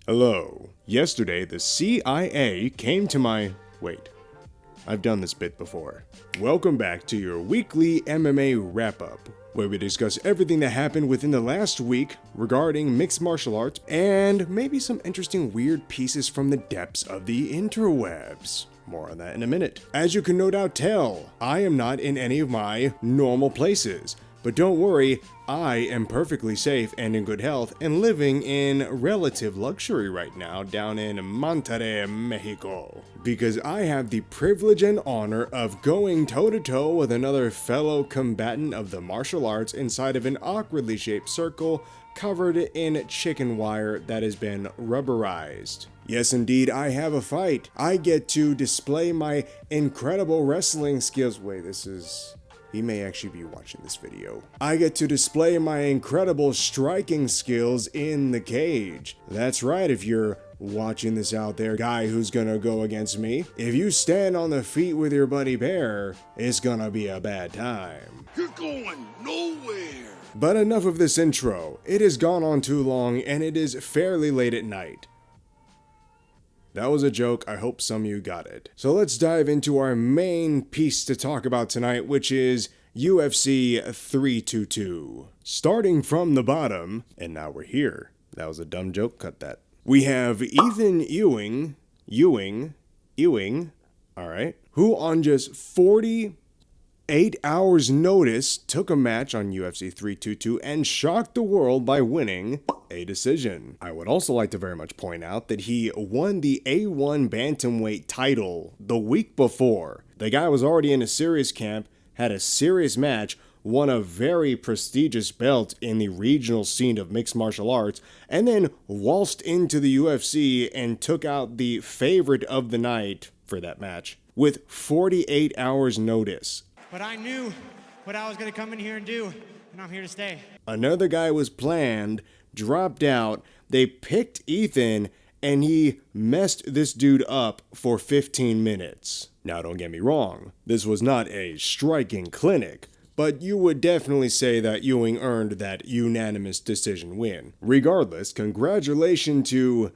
Hello. Yesterday, the CIA came to my... Wait. I've done this bit before. Welcome back to your weekly MMA Wrap-Up, where we discuss everything that happened within the last week regarding mixed martial arts and maybe some interesting weird pieces from the depths of the interwebs. More on that in a minute. As you can no doubt tell, I am not in any of my normal places. But don't worry, I am perfectly safe and in good health and living in relative luxury right now down in Monterrey, Mexico. Because I have the privilege and honor of going toe-to-toe with another fellow combatant of the martial arts inside of an awkwardly shaped circle covered in chicken wire that has been rubberized. Yes, indeed, I have a fight. I get to display my incredible wrestling skills. Wait, he may actually be watching this video. I get to display my incredible striking skills in the cage. That's right, if you're watching this out there, guy who's gonna go against me. If you stand on the feet with your buddy Bear, it's gonna be a bad time. You're going nowhere. But enough of this intro. It has gone on too long and it is fairly late at night. That was a joke, I hope some of you got it. So let's dive into our main piece to talk about tonight, which is UFC 322. Starting from the bottom, and now we're here. That was a dumb joke, cut that. We have Ethan Ewing, alright, who on just 48 hours notice took a match on UFC 322 and shocked the world by winning a decision. I would also like to very much point out that he won the A1 bantamweight title the week before. The guy was already in a serious camp, had a serious match, won a very prestigious belt in the regional scene of mixed martial arts, and then waltzed into the UFC and took out the favorite of the night for that match with 48 hours notice. But I knew what I was going to come in here and do, and I'm here to stay. Another guy was planned, dropped out, they picked Ethan, and he messed this dude up for 15 minutes. Now don't get me wrong, this was not a striking clinic, but you would definitely say that Ewing earned that unanimous decision win. Regardless, congratulations to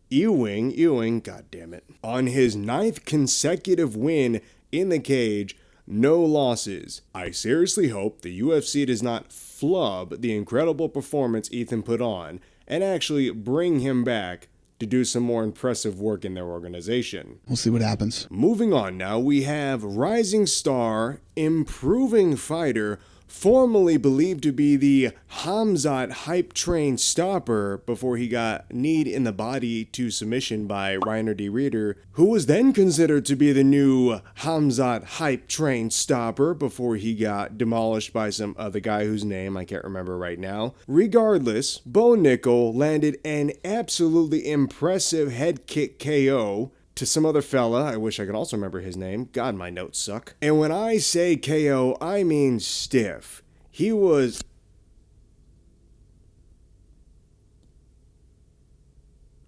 Ewing, goddammit, on his 9th consecutive win in the cage. No losses. I seriously hope the UFC does not flub the incredible performance Ethan put on and actually bring him back to do some more impressive work in their organization. We'll see what happens. Moving on now, we have rising star, improving fighter, formerly believed to be the Khamzat hype train stopper before he got kneed in the body to submission by Reiner D. Reader, who was then considered to be the new Khamzat hype train stopper before he got demolished by some other guy whose name I can't remember right now. Regardless, Nickal landed an absolutely impressive head kick KO to some other fella. I wish I could also remember his name. God, my notes suck. And when I say KO, I mean stiff. He was...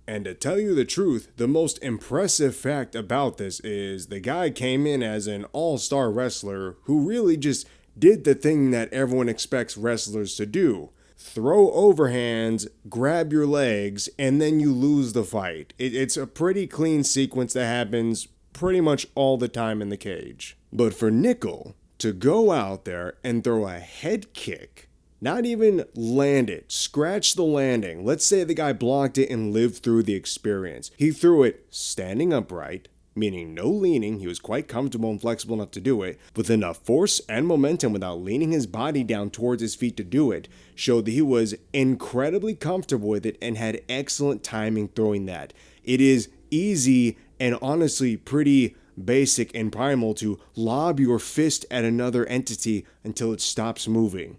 And to tell you the truth, the most impressive fact about this is the guy came in as an all-star wrestler who really just did the thing that everyone expects wrestlers to do. Throw overhands, grab your legs, and then you lose the fight. It's a pretty clean sequence that happens pretty much all the time in the cage. But for Nickal to go out there and throw a head kick, not even land it, scratch the landing. Let's say the guy blocked it and lived through the experience. He threw it standing upright, meaning no leaning. He was quite comfortable and flexible enough to do it, with enough force and momentum without leaning his body down towards his feet to do it, showed that he was incredibly comfortable with it and had excellent timing throwing that. It is easy and honestly pretty basic and primal to lob your fist at another entity until it stops moving.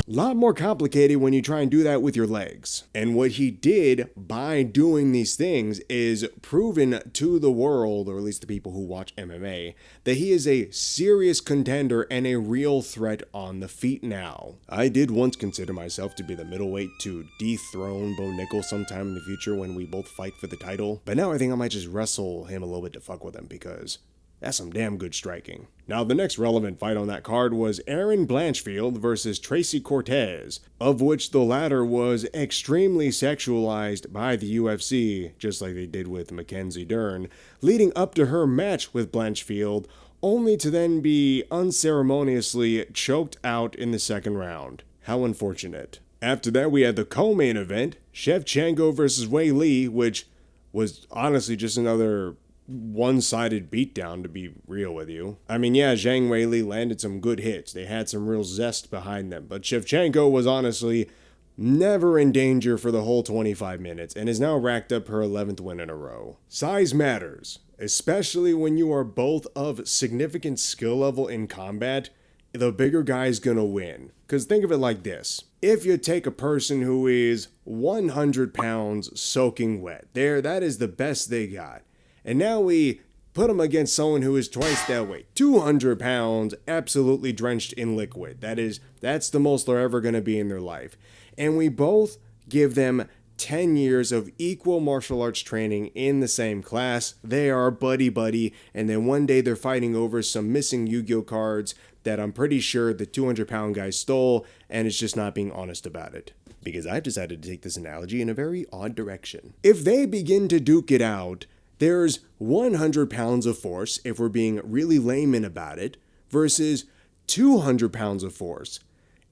A lot more complicated when you try and do that with your legs. And what he did by doing these things is proven to the world, or at least the people who watch MMA, that he is a serious contender and a real threat on the feet now. I did once consider myself to be the middleweight to dethrone Nickal sometime in the future when we both fight for the title, but now I think I might just wrestle him a little bit to fuck with him because That's some damn good striking. Now, the next relevant fight on that card was Aaron Blanchfield versus Tracy Cortez, of which the latter was extremely sexualized by the UFC, just like they did with Mackenzie Dern, leading up to her match with Blanchfield, only to then be unceremoniously choked out in the second round. How unfortunate. After that, we had the co-main event, Shevchenko versus Weili, which was honestly just another one-sided beatdown, to be real with you. I mean, yeah, Zhang Weili landed some good hits. They had some real zest behind them. But Shevchenko was honestly never in danger for the whole 25 minutes and has now racked up her 11th win in a row. Size matters, especially when you are both of significant skill level in combat. The bigger guy's gonna win. Because think of it like this. If you take a person who is 100 pounds soaking wet, that is the best they got. And now we put them against someone who is twice that weight, 200 pounds, absolutely drenched in liquid. That's the most they're ever going to be in their life. And we both give them 10 years of equal martial arts training in the same class. They are buddy-buddy, and then one day they're fighting over some missing Yu-Gi-Oh cards that I'm pretty sure the 200-pound guy stole, and is just not being honest about it. Because I've decided to take this analogy in a very odd direction. If they begin to duke it out, there's 100 pounds of force, if we're being really layman about it, versus 200 pounds of force.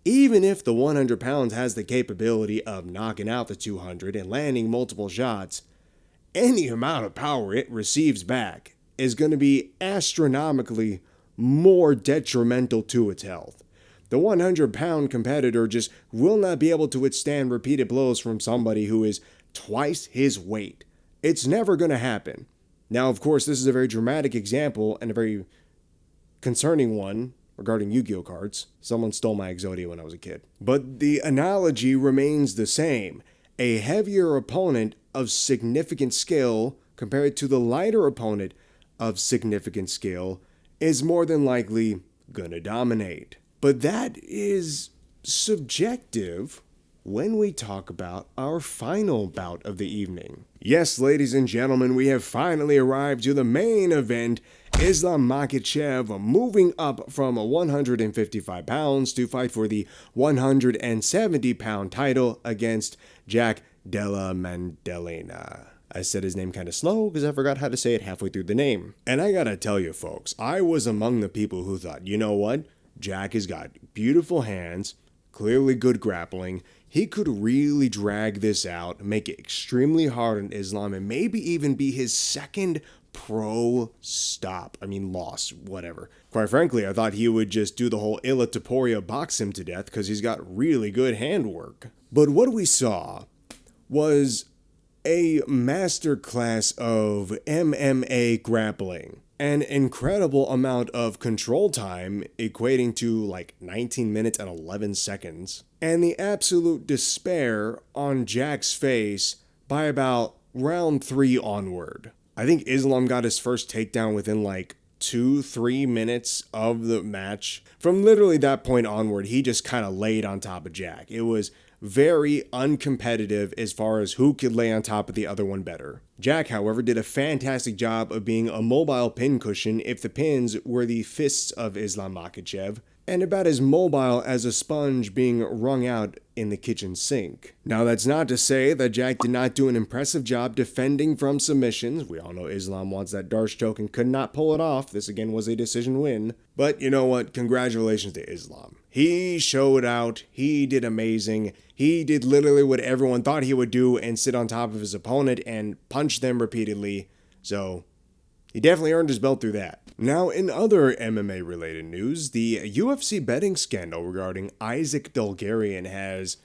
Even if the 100 pounds has the capability of knocking out the 200 and landing multiple shots, any amount of power it receives back is going to be astronomically more detrimental to its health. The 100-pound competitor just will not be able to withstand repeated blows from somebody who is twice his weight. It's never going to happen. Now, of course, this is a very dramatic example and a very concerning one regarding Yu-Gi-Oh cards. Someone stole my Exodia when I was a kid. But the analogy remains the same. A heavier opponent of significant skill compared to the lighter opponent of significant skill is more than likely going to dominate. But that is subjective when we talk about our final bout of the evening. Yes, ladies and gentlemen, we have finally arrived to the main event. Islam Makhachev moving up from 155 pounds to fight for the 170-pound title against Jack Della Maddalena. I said his name kind of slow because I forgot how to say it halfway through the name. And I gotta tell you folks, I was among the people who thought, you know what? Jack has got beautiful hands, clearly good grappling. He could really drag this out, make it extremely hard on Islam, and maybe even be his second pro loss, whatever. Quite frankly, I thought he would just do the whole Illa Topuria box him to death because he's got really good handwork. But what we saw was a masterclass of MMA grappling. An incredible amount of control time, equating to like 19 minutes and 11 seconds. And the absolute despair on Jack's face by about round 3 onward. I think Islam got his first takedown within like 2-3 minutes of the match. From literally that point onward, he just kind of laid on top of Jack. It was very uncompetitive as far as who could lay on top of the other one better. Jack, however, did a fantastic job of being a mobile pincushion if the pins were the fists of Islam Makhachev, and about as mobile as a sponge being wrung out in the kitchen sink. Now, that's not to say that Jack did not do an impressive job defending from submissions. We all know Islam wants that Darce choke and could not pull it off. This again was a decision win. But you know what? Congratulations to Islam. He showed out. He did amazing. He did literally what everyone thought he would do and sit on top of his opponent and punch them repeatedly. So he definitely earned his belt through that. Now, in other MMA-related news, the UFC betting scandal regarding Issac Dulgarian has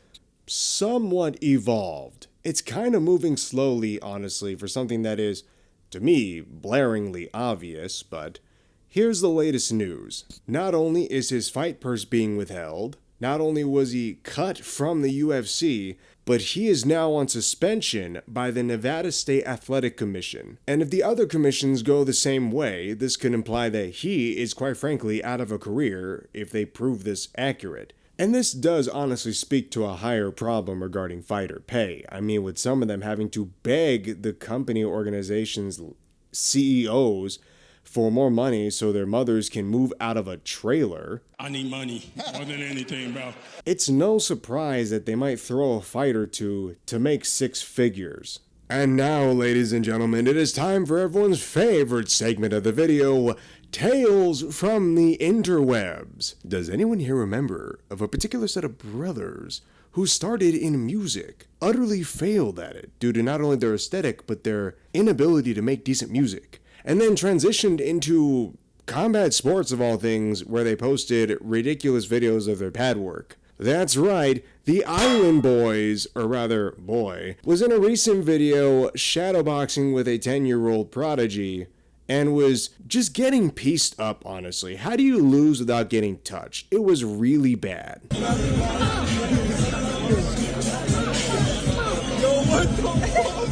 somewhat evolved. It's kind of moving slowly, honestly, for something that is, to me, blaringly obvious, but here's the latest news. Not only is his fight purse being withheld, not only was he cut from the UFC, but he is now on suspension by the Nevada State Athletic Commission. And if the other commissions go the same way, this could imply that he is quite frankly out of a career if they prove this accurate. And this does honestly speak to a higher problem regarding fighter pay. I mean, with some of them having to beg the company organization's CEOs for more money so their mothers can move out of a trailer. I need money more than anything, bro. It's no surprise that they might throw a fight or two to make six figures. And now, ladies and gentlemen, it is time for everyone's favorite segment of the video, Tales from the Interwebs. Does anyone here remember of a particular set of brothers who started in music, utterly failed at it due to not only their aesthetic, but their inability to make decent music, and then transitioned into combat sports of all things, where they posted ridiculous videos of their pad work? That's right, the Island Boys, or rather, boy, was in a recent video shadowboxing with a 10-year-old prodigy, and was just getting pieced up, honestly. How do you lose without getting touched? It was really bad.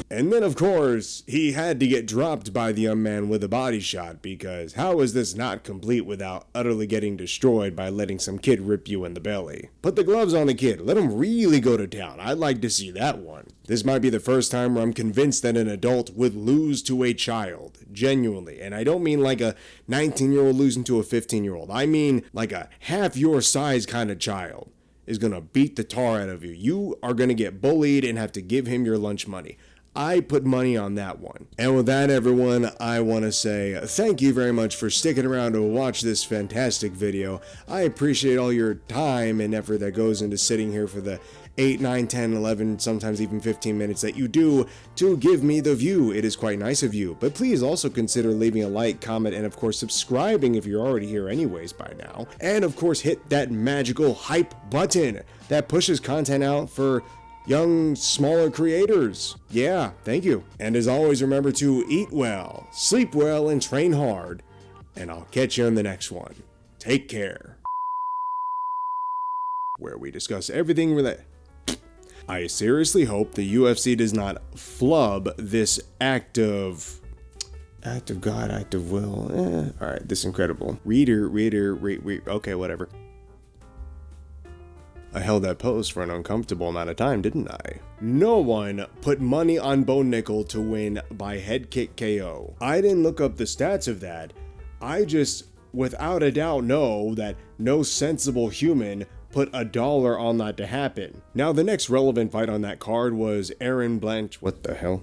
And then, of course, he had to get dropped by the young man with a body shot, because how is this not complete without utterly getting destroyed by letting some kid rip you in the belly? Put the gloves on the kid. Let him really go to town. I'd like to see that one. This might be the first time where I'm convinced that an adult would lose to a child. Genuinely. And I don't mean like a 19-year-old losing to a 15-year-old. I mean like a half your size kind of child is gonna beat the tar out of you. You are gonna get bullied and have to give him your lunch money. I put money on that one. And with that, everyone, I want to say thank you very much for sticking around to watch this fantastic video. I appreciate all your time and effort that goes into sitting here for the 8, 9, 10, 11, sometimes even 15 minutes that you do to give me the view. It is quite nice of you. But please also consider leaving a like, comment, and of course subscribing if you're already here anyways by now. And of course hit that magical hype button that pushes content out for young, smaller creators. Yeah, thank you. And as always, remember to eat well, sleep well, and train hard. And I'll catch you in the next one. Take care. Where we discuss everything related. I seriously hope the UFC does not flub this act of God, act of will. Alright, this incredible. Reader, okay, whatever. I held that pose for an uncomfortable amount of time, didn't I? No one put money on Bo Nickal to win by head kick KO. I didn't look up the stats of that. I just, without a doubt, know that no sensible human put $1 on that to happen. Now, the next relevant fight on that card was Aaron Blanch. What the hell?